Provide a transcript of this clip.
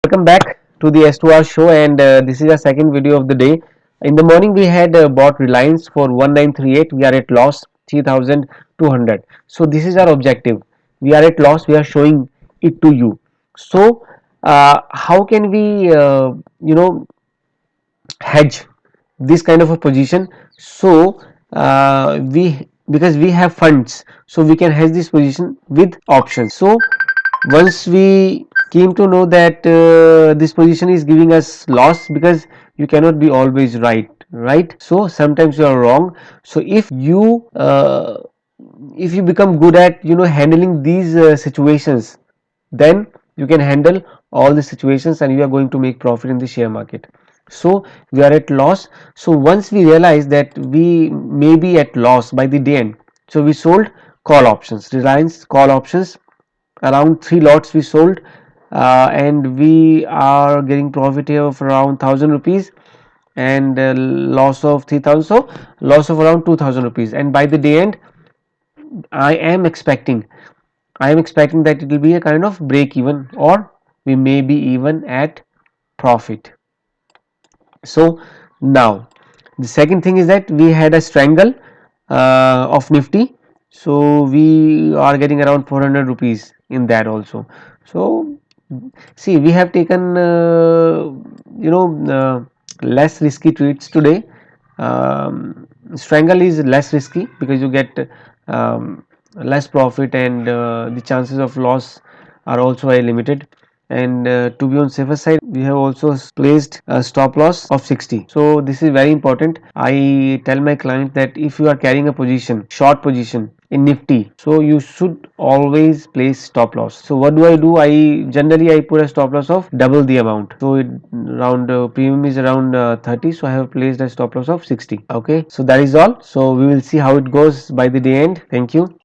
Welcome back to the S2R show, and this is our second video of the day. In the morning, we had bought Reliance for 1938. We are at loss 3200. So, this is our objective. We are at loss, we are showing it to you. So, how can we, hedge this kind of a position? So, we because we have funds, so we can hedge this position with options. So, once we came to know that this position is giving us loss, because you cannot be always right, so sometimes you are wrong. So if you become good at handling these situations, then you can handle all the situations and you are going to make profit in the share market. So we are at loss. So once we realize that we may be at loss by the day end, so we sold call options, Reliance call options. Around 3 lots we sold, and we are getting profit here of around 1000 rupees, and loss of 3000, so loss of around 2000 rupees. And by the day end, I am expecting that it will be a kind of break even, or we may be even at profit. So now the second thing is that we had a strangle of Nifty, so we are getting around 400 rupees in that also. So see, we have taken less risky trades today. Strangle is less risky because you get less profit, and the chances of loss are also very limited. And to be on safer side, we have also placed a stop loss of 60. So this is very important. I tell my client that if you are carrying a position, short position in Nifty, so you should always place stop loss. So what do? I generally I put a stop loss of double the amount. So it around premium is around 30, so I have placed a stop loss of 60. Okay, so that is all. So we will see how it goes by the day end. Thank you.